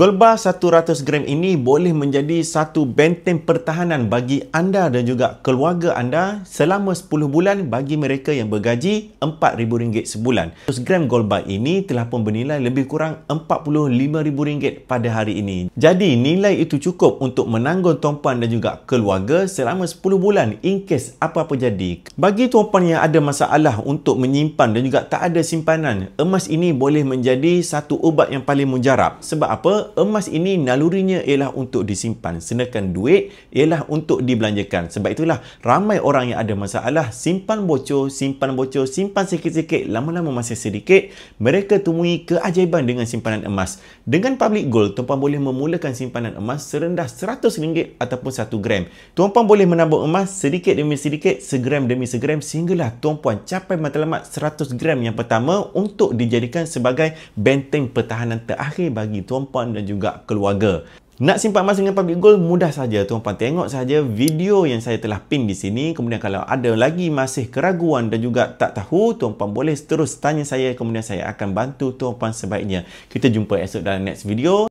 Gold bar 100 gram ini boleh menjadi satu benteng pertahanan bagi anda dan juga keluarga anda selama 10 bulan bagi mereka yang bergaji RM4,000 sebulan. 100 gram gold bar ini telah pun bernilai lebih kurang RM45,000 pada hari ini. Jadi nilai itu cukup untuk menanggung tuan-puan dan juga keluarga selama 10 bulan in case apa-apa jadi. Bagi tuan-puan yang ada masalah untuk menyimpan dan juga tak ada simpanan, emas ini boleh menjadi satu ubat yang paling mujarab. Sebab apa? Emas ini nalurinya ialah untuk disimpan, sedangkan duit ialah untuk dibelanjakan. Sebab itulah ramai orang yang ada masalah simpan bocor, simpan sikit-sikit, lama-lama masih sedikit. Mereka temui keajaiban dengan simpanan emas. Dengan Public Gold, tuan-puan boleh memulakan simpanan emas serendah RM100 ataupun 1 gram. Tuan-puan boleh menabung emas sedikit demi sedikit, segram demi segram, sehinggalah tuan-puan capai matlamat 100 gram yang pertama untuk dijadikan sebagai benteng pertahanan terakhir bagi tuan-puan dan juga keluarga. Nak simpan emas dengan Public Gold mudah saja. Tuan-puan tengok saja video yang saya telah pin di sini. Kemudian kalau ada lagi masih keraguan dan juga tak tahu, tuan-puan boleh terus tanya saya. Kemudian saya akan bantu tuan-puan sebaiknya. Kita jumpa esok dalam next video.